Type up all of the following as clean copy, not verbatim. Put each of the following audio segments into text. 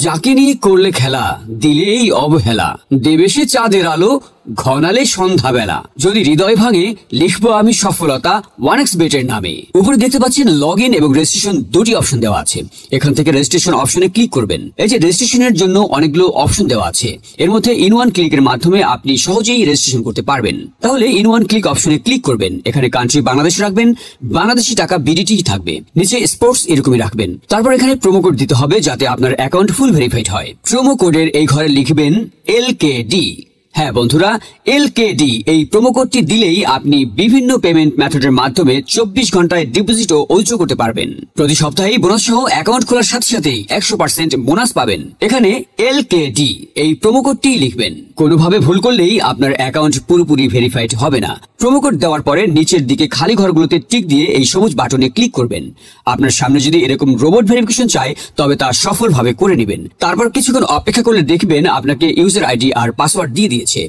যাকে নিয়ে করলে খেলা, দিলেই অবহেলা, দেবে সে চাঁদের আলো, ঘনালে সন্ধ্যাবেলা। যদি হৃদয় ভাঙে, লিখবো আমি সফলতা 1xBet এর নামে। উপরে দেখতে পাচ্ছেন লগ ইন এবং রেজিস্ট্রেশন দুটি অপশন দেওয়া আছে। এখান থেকে রেজিস্ট্রেশন অপশনে ক্লিক করবেন। এই যে রেজিস্ট্রেশনের জন্য অনেকগুলো অপশন দেওয়া আছে, এর মধ্যে ইন ওয়ান ক্লিকের মাধ্যমে আপনি সহজেই রেজিস্ট্রেশন করতে পারবেন। তাহলে ইন ওয়ান ক্লিক অপশনে ক্লিক করবেন। এখানে কান্ট্রি বাংলাদেশ রাখবেন, বাংলাদেশি টাকা বিডিটি থাকবে, নিচে স্পোর্টস এরকমই রাখবেন। তারপর এখানে প্রোমো কোড দিতে হবে যাতে আপনার অ্যাকাউন্ট ফুল ভেরিফাইড হয়। প্রোমো কোডের এই ঘরে লিখবেন LKD। হ্যাঁ বন্ধুরা, LKD এই প্রোমো কোডটি দিলেই আপনি বিভিন্ন পেমেন্ট মেথডের মাধ্যমে 24 ঘন্টায় ডিপোজিট ও উইথড্র করতে পারবেন। প্রতি সপ্তাহে বোনাস সহ অ্যাকাউন্ট খোলার সাথে সাথেই 100% বোনাস পাবেন। এখানে LKD এই প্রোমো কোডটি লিখবেন। কোনোভাবে ভুল করলেই আপনার অ্যাকাউন্ট পুরোপুরি ভেরিফাইড হবে না। প্রোমো কোড দেওয়ার পরে নিচের দিকে খালি ঘরগুলোতে টিক দিয়ে এই সবুজ বাটনে ক্লিক করবেন। আপনার সামনে যদি এরকম রোবট ভেরিফিকেশন চায় তবে তা সফলভাবে করে নেবেন। তারপর কিছুক্ষণ অপেক্ষা করলে দেখবেন আপনাকে ইউজার আইডি আর পাসওয়ার্ড দিয়ে দিয়েছে।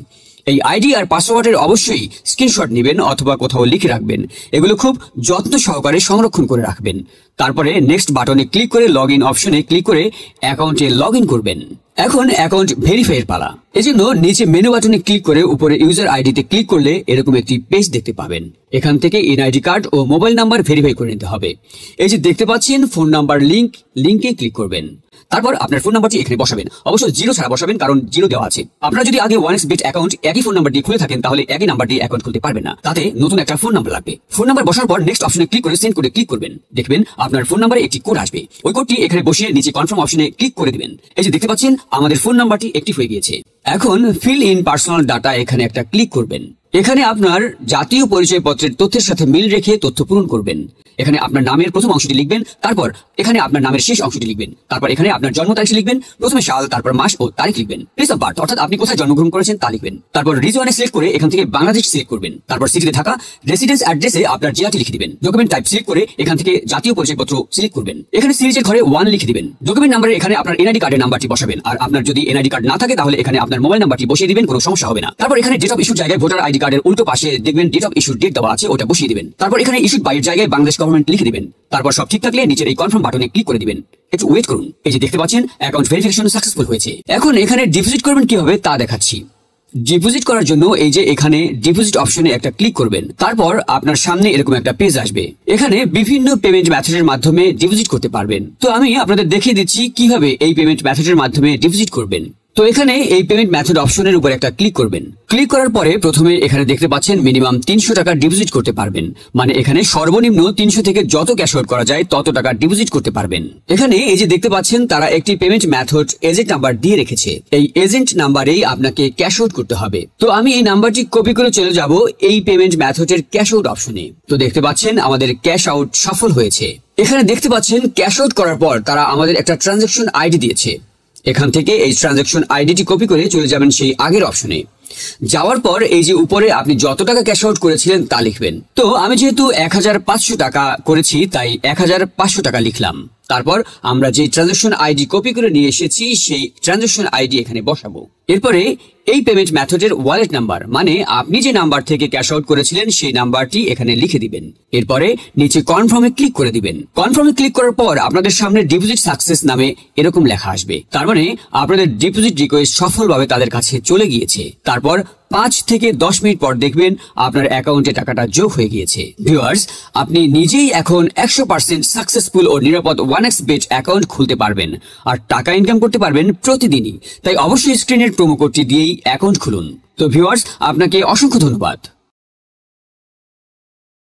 এই আইডি আর পাসওয়ার্ডের অবশ্যই স্ক্রিনশট নেবেন অথবা কোথাও লিখে রাখবেন। এগুলো খুব যত্ন সহকারে সংরক্ষণ করে রাখবেন। তারপরে নেক্সট বাটনে ক্লিক করে লগ ইন অপশনে ক্লিক করে অ্যাকাউন্টে লগ ইন করবেন। এখন অ্যাকাউন্ট ভেরিফাইয়ের পালা। এজন্য নিচে মেনু বাটনে ক্লিক করে উপরে ইউজার আইডিতে ক্লিক করলে এরকম একটি পেজ দেখতে পাবেন। এখান থেকে এনআইডি কার্ড ও মোবাইল নাম্বার ভেরিফাই করে নিতে হবে। এই যে দেখতে পাচ্ছেন ফোন নাম্বার লিংকে ক্লিক করবেন। তারপর আপনার ফোন নাম্বারটি এখানে বসাবেন। অবশ্য জিরো ছাড়া বসাবেন, কারণ জিরো দেওয়া আছে। আপনারা যদি আগে 1xBet অ্যাকাউন্ট একই ফোন নাম্বার দিয়ে খুলে থাকেন তাহলে একই নাম্বার দিয়ে অ্যাকাউন্ট খুলতে পারবেন না। তাতে নতুন একটা ফোন নাম্বার লাগবে। ফোন নাম্বার বসার পর নেক্সট অপশনে ক্লিক করে সেন্ড করে ক্লিক করবেন। দেখবেন আপনার ফোন নাম্বারে একটি কোড আসবে। ওই কোডটি এখানে বসিয়ে নিচে কনফার্ম অপশনে ক্লিক করে দিবেন। এই যে দেখতে পাচ্ছেন আমাদের ফোন নাম্বারটি অ্যাক্টিভ হয়ে গিয়েছে। এখন ফিল ইন পার্সোনাল ডাটা এখানে একটা ক্লিক করবেন। এখানে আপনার জাতীয় পরিচয়পত্রের তথ্যের সাথে মিল রেখে তথ্য পূরণ করবেন। এখানে আপনার নামের প্রথম অংশটি লিখবেন, তারপর এখানে আপনার নামের শেষ অংশটি লিখবেন, তারপর এখানে আপনার জন্ম তারিখ লিখবেন, প্রথমে সাল, তারপর মাস ও তারিখ লিখবেন। প্লেস অফ বার্থ অর্থাৎ আপনি কোথায় জন্মগ্রহণ করেছেন তা লিখবেন। তারপর রিজনে সিলেক্ট করে এখান থেকে বাংলাদেশ সিলেক্ট করবেন। তারপর সিটিতে থাকা রেসিডেন্স অ্যাড্রেসে আপনার জেলাটি লিখে দিবেন। ডকুমেন্ট টাইপ সিলেক্ট করে এখান থেকে জাতীয় পরিচয়পত্র সিলেক্ট করবেন। এখানে সিরিজের ঘরে 1 লিখে দিবেন। ডকুমেন্ট নাম্বারে এখানে আপনার এনআইডি কার্ডের নাম্বারটি বসাবেন। আর আপনার যদি এনআইডি কার্ড না থাকে তাহলে এখানে আপনার মোবাইল নাম্বারটি বসিয়ে দিবেন, কোনো সমস্যা হবে না। তারপর এখানে ডেট অফ ইস্যুর জায়গায় ভোটার আইডি কার্ডের উল্টো পাশে দেখবেন ডেট অফ ইস্যুর ডেট দেওয়া আছে, ওটা বসিয়ে দিবেন। তারপর এখানে ইস্যুড বাই এর জায়গায় বাংলাদেশ গভর্নমেন্ট লিখে দিবেন। তারপর সব ঠিক থাকলে নিচের এই কনফার্ম বাটনে ক্লিক করে দিবেন। একটু ওয়েট করুন। এই যে দেখতে পাচ্ছেন অ্যাকাউন্ট ভেরিফিকেশন সাকসেসফুল হয়েছে। এখন এখানে ডিপোজিট করবেন কিভাবে তা দেখাচ্ছি। ডিপোজিট করার জন্য এই যে এখানে ডিপোজিট অপশনে একটা ক্লিক করবেন। তারপর আপনার সামনে এরকম একটা পেজ আসবে। এখানে বিভিন্ন পেমেন্ট মেথডের মাধ্যমে ডিপোজিট করতে পারবেন। তো আমি আপনাদের দেখিয়ে দিচ্ছি কিভাবে এই পেমেন্ট মেথডের মাধ্যমে ডিপোজিট করবেন। তো এখানে এই পেমেন্ট মেথড অপশনের উপর একটা ক্লিক করবেন। ক্লিক করার পরে প্রথমে এখানে দেখতে পাচ্ছেন মিনিমাম 300 টাকা ডিপোজিট করতে পারবেন। মানে এখানে সর্বনিম্ন 300 থেকে যত ক্যাশ আউট করা যায় তত টাকা ডিপোজিট করতে পারবেন। এখানে এই যে দেখতে পাচ্ছেন তারা একটি পেমেন্ট মেথড এজেন্ট নাম্বার দিয়ে রেখেছে। এই এজেন্ট নাম্বারেই আপনাকে ক্যাশ আউট করতে হবে। তো আমি এই নাম্বারটি কপি করে চলে যাব এই পেমেন্ট মেথডের ক্যাশ আউট অপশনে। তো দেখতে পাচ্ছেন আমাদের ক্যাশ আউট সফল হয়েছে। এখানে দেখতে পাচ্ছেন ক্যাশ আউট করার পর তারা আমাদের একটা ট্রানজাকশন আইডি দিয়েছে। এখান থেকে এই ট্রানজাকশন আইডিটি কপি করে চলে যাবেন সেই আগের অপশনে। যাওয়ার পর এই যে উপরে আপনি যত টাকা ক্যাশ আউট করেছিলেন তা লিখবেন। তো আমি যেহেতু 1500 টাকা করেছি তাই 1500 টাকা লিখলাম। তারপর আমরা যে ট্রানজাকশন আইডি কপি করে নিয়ে এসেছি সেই ট্রানজাকশন আইডি এখানে বসাবো। এরপরে এই পেমেন্ট মেথডের ওয়ালেট নাম্বার, মানে আপনি যে নাম্বার থেকে ক্যাশ আউট করেছিলেন সেই নাম্বারটি এখানে লিখে দিবেন। এরপরে নিচে কনফার্মে ক্লিক করে দিবেন। কনফার্মে ক্লিক করার পর আপনাদের সামনে ডিপোজিট সাকসেস নামে এরকম লেখা আসবে। তার মানে আপনাদের ডিপোজিট রিকোয়েস্ট সফলভাবে তাদের কাছে চলে গিয়েছে। তারপর 5 থেকে 10 মিনিট পর দেখবেন আপনার অ্যাকাউন্টে টাকাটা যোগ হয়ে গিয়েছে। ভিউয়ার্স, আপনি নিজেই এখন 100% সাকসেসফুল ও নিরাপদ 1xBet অ্যাকাউন্ট খুলতে পারবেন আর টাকা ইনকাম করতে পারবেন প্রতিদিনই। তাই অবশ্যই স্ক্রিনের প্রোমো কোডটি দিয়েই অ্যাকাউন্ট খুলুন। তো ভিউয়ার্স, আপনাকে অসংখ্য ধন্যবাদ।